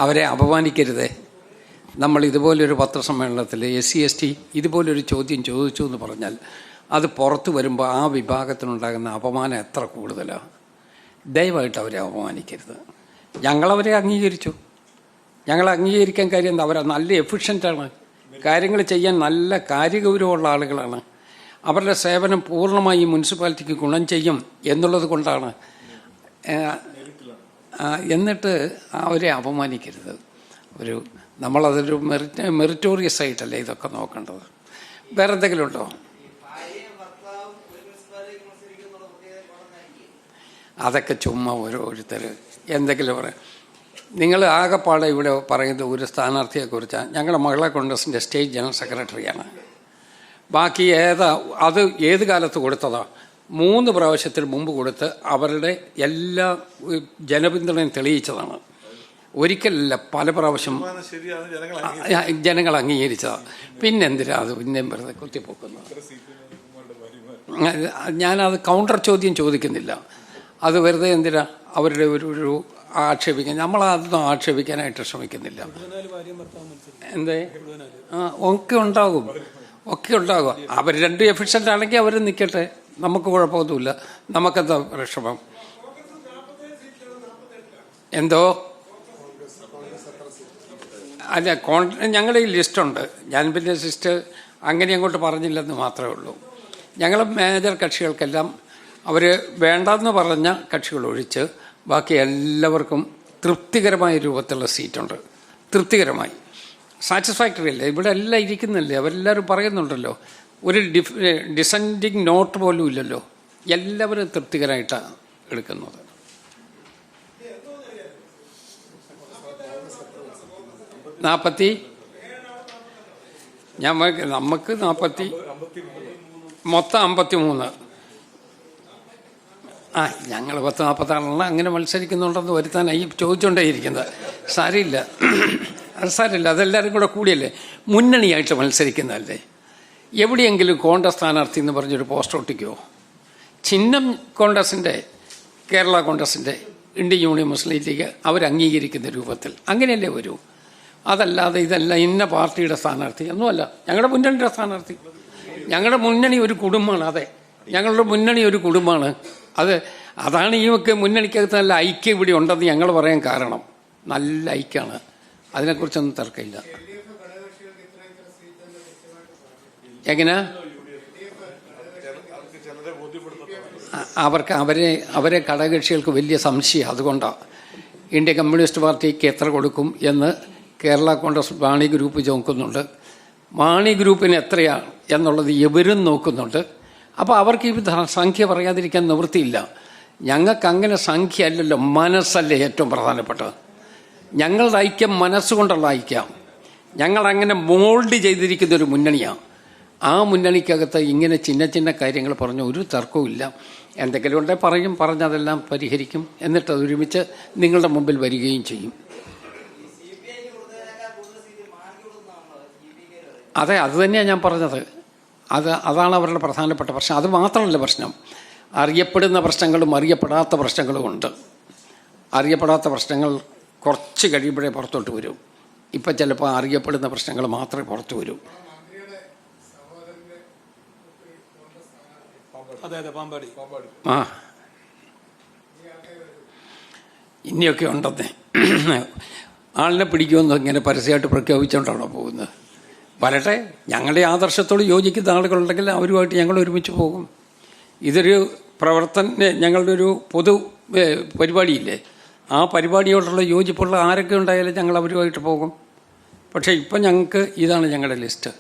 അവരെ അപമാനിക്കരുതേ. നമ്മൾ ഇതുപോലൊരു പത്രസമ്മേളനത്തിൽ SC/ST ഇതുപോലൊരു ചോദ്യം ചോദിച്ചു എന്ന് പറഞ്ഞാൽ അത് പുറത്തു വരുമ്പോൾ ആ വിഭാഗത്തിനുണ്ടാകുന്ന അപമാനം എത്ര കൂടുതലാണ്. ദയവായിട്ട് അവരെ അപമാനിക്കരുത്. ഞങ്ങളവരെ അംഗീകരിച്ചു. ഞങ്ങൾ അംഗീകരിക്കാൻ കാര്യം എന്താ, അവരെ നല്ല എഫിഷ്യൻ്റാണ്, കാര്യങ്ങൾ ചെയ്യാൻ നല്ല കാര്യഗൗരവമുള്ള ആളുകളാണ്. അവരുടെ സേവനം പൂർണ്ണമായി മുനിസിപ്പാലിറ്റിക്ക് ഗുണം ചെയ്യും എന്നുള്ളത് കൊണ്ടാണ്. എന്നിട്ട് അവരെ അപമാനിക്കരുത്. നമ്മളതൊരു മെറിറ്റോറിയസ് ആയിട്ടല്ലേ ഇതൊക്കെ നോക്കേണ്ടത്. വേറെ എന്തെങ്കിലും ഉണ്ടോ? അതൊക്കെ ചുമ്മാ ഓരോരുത്തർ എന്തെങ്കിലും പറയാം. നിങ്ങൾ ആകെപ്പാടെ ഇവിടെ പറയുന്ന ഒരു സ്ഥാനാർത്ഥിയെക്കുറിച്ചാണ്. ഞങ്ങളുടെ മഹിളാ കോൺഗ്രസിൻ്റെ സ്റ്റേറ്റ് ജനറൽ സെക്രട്ടറിയാണ്. ബാക്കി അത് ഏത് കാലത്ത് കൊടുത്തതാണ്? 3 പ്രാവശ്യത്തിന് മുമ്പ് കൊടുത്ത് അവരുടെ എല്ലാ ജനപിന്തുണയും തെളിയിച്ചതാണ്. ഒരിക്കലല്ല, പല പ്രാവശ്യം ജനങ്ങൾ അംഗീകരിച്ചതാണ്. പിന്നെന്തിനാ അത് പിന്നെയും വെറുതെ കുത്തിപ്പൊക്കുന്നത്? ഞാനത് കൗണ്ടർ ചോദ്യം ചോദിക്കുന്നില്ല. അത് വെറുതെ എന്തിനാ അവരുടെ ഒരു ആക്ഷേപിക്കാൻ? നമ്മളതൊന്നും ആക്ഷേപിക്കാനായിട്ട് ശ്രമിക്കുന്നില്ല. എന്തേ ഒക്കെ ഉണ്ടാകും. അവർ 2 എഫിഷ്യൻ്റ് ആണെങ്കിൽ അവർ നിൽക്കട്ടെ, നമുക്ക് കുഴപ്പമൊന്നുമില്ല. നമുക്കെന്താ വിഷമം? എന്തോ അല്ല, ഞങ്ങളുടെ ഈ ലിസ്റ്റുണ്ട്. ഞാൻ പിന്നെ ലിസ്റ്റ് അങ്ങനെ അങ്ങോട്ട് പറഞ്ഞില്ലെന്ന് മാത്രമേ ഉള്ളൂ. ഞങ്ങൾ മേജർ കക്ഷികൾക്കെല്ലാം അവർ വേണ്ടെന്ന് പറഞ്ഞ കക്ഷികൾ ഒഴിച്ച് ബാക്കി എല്ലാവർക്കും തൃപ്തികരമായ രൂപത്തിലുള്ള സീറ്റുണ്ട്. തൃപ്തികരമായി, സാറ്റിസ്ഫാക്ടറി അല്ലേ? ഇവിടെ എല്ലാം ഇരിക്കുന്നില്ലേ? അവരെല്ലാവരും പറയുന്നുണ്ടല്ലോ. ഒരു ഡിസെൻഡിങ് നോട്ട് പോലും ഇല്ലല്ലോ. എല്ലാവരും തൃപ്തികരമായിട്ടാണ് എടുക്കുന്നത്. നമുക്ക് 40 മൊത്തം 53. ഞങ്ങൾ 10-40 അങ്ങനെ മത്സരിക്കുന്നുണ്ടെന്ന് വരുത്താനായി ചോദിച്ചുകൊണ്ടേയിരിക്കുന്നത്. സാരമില്ല, അതെല്ലാവരും കൂടിയല്ലേ മുന്നണിയായിട്ട് മത്സരിക്കുന്നതല്ലേ. എവിടെയെങ്കിലും കോൺഗ്രസ് സ്ഥാനാർത്ഥി എന്ന് പറഞ്ഞൊരു പോസ്റ്റർ ഒട്ടിക്കുമോ? ചിഹ്നം കോൺഗ്രസിൻ്റെ, കേരള കോൺഗ്രസിൻ്റെ, ഇന്ത്യൻ യൂണിയൻ മുസ്ലിം ലീഗ് അവരംഗീകരിക്കുന്ന രൂപത്തിൽ അങ്ങനെയല്ലേ വരൂ. അതല്ലാതെ ഇതല്ല ഇന്ന പാർട്ടിയുടെ സ്ഥാനാർത്ഥി ഒന്നുമല്ല. ഞങ്ങളുടെ മുന്നണിയുടെ സ്ഥാനാർത്ഥി, ഞങ്ങളുടെ മുന്നണി ഒരു കുടുംബമാണ്. അതെ, ഞങ്ങളുടെ മുന്നണി ഒരു കുടുംബമാണ്. അതാണ് ഈ മുന്നണിക്കകത്ത് നല്ല ഐക്യം ഇവിടെ ഉണ്ടെന്ന് ഞങ്ങൾ പറയാൻ കാരണം. നല്ല ഐക്യമാണ്, അതിനെക്കുറിച്ചൊന്നും തർക്കമില്ല. എങ്ങനെ അവരെ ഘടകകക്ഷികൾക്ക് വലിയ സംശയം. അതുകൊണ്ടാണ് ഇന്ത്യൻ കമ്മ്യൂണിസ്റ്റ് പാർട്ടിക്ക് എത്ര കൊടുക്കും എന്ന് കേരള കോൺഗ്രസ് മാണി ഗ്രൂപ്പ് നോക്കുന്നുണ്ട്. മാണി ഗ്രൂപ്പിന് എത്രയാണ് എന്നുള്ളത് ഇവരും നോക്കുന്നുണ്ട്. അപ്പോൾ അവർക്ക് ഈ സംഖ്യ പറയാതിരിക്കാൻ നിവൃത്തിയില്ല. ഞങ്ങൾക്ക് അങ്ങനെ സംഖ്യ അല്ലല്ലോ, മനസ്സല്ലേ ഏറ്റവും പ്രധാനപ്പെട്ടത്. ഞങ്ങളുടെ ഐക്യം മനസ്സുകൊണ്ടുള്ള ഐക്യം. ഞങ്ങളങ്ങനെ മോൾഡ് ചെയ്തിരിക്കുന്നൊരു മുന്നണിയാണ്. ആ മുന്നണിക്കകത്ത് ഇങ്ങനെ ചിന്ന കാര്യങ്ങൾ പറഞ്ഞ ഒരു തർക്കവും ഇല്ല. എന്തെങ്കിലും ഉണ്ടെങ്കിൽ പറഞ്ഞതെല്ലാം പരിഹരിക്കും. എന്നിട്ട് ഒരുമിച്ച് നിങ്ങളുടെ മുമ്പിൽ വരികയും ചെയ്യും. അതെ, അത് തന്നെയാണ് ഞാൻ പറഞ്ഞത്. അതാണ് അവരുടെ പ്രധാനപ്പെട്ട പ്രശ്നം. അത് മാത്രമല്ല പ്രശ്നം, അറിയപ്പെടുന്ന പ്രശ്നങ്ങളും അറിയപ്പെടാത്ത പ്രശ്നങ്ങളും ഉണ്ട്. അറിയപ്പെടാത്ത പ്രശ്നങ്ങൾ കുറച്ച് കഴിയുമ്പോഴേ പുറത്തോട്ട് വരും. ഇപ്പം ചിലപ്പോൾ അറിയപ്പെടുന്ന പ്രശ്നങ്ങൾ മാത്രമേ പുറത്തു വരൂ. ഇനിയൊക്കെ ഉണ്ടെന്നേ. ആളിനെ പിടിക്കുമെന്ന് ഇങ്ങനെ പരസ്യമായിട്ട് പ്രഖ്യാപിച്ചുകൊണ്ടാണോ പോകുന്നത്? വരട്ടെ, ഞങ്ങളുടെ ആദർശത്തോട് യോജിക്കുന്ന ആളുകളുണ്ടെങ്കിൽ അവരുമായിട്ട് ഞങ്ങൾ ഒരുമിച്ച് പോകും. ഇതൊരു ഞങ്ങളുടെ ഒരു പൊതു പരിപാടിയില്ലേ, ആ പരിപാടിയോടുള്ള യോജിപ്പുള്ള ആരൊക്കെ ഉണ്ടായാലും ഞങ്ങൾ അവരുമായിട്ട് പോകും. പക്ഷേ ഇപ്പം ഞങ്ങൾക്ക് ഇതാണ് ഞങ്ങളുടെ ലിസ്റ്റ്.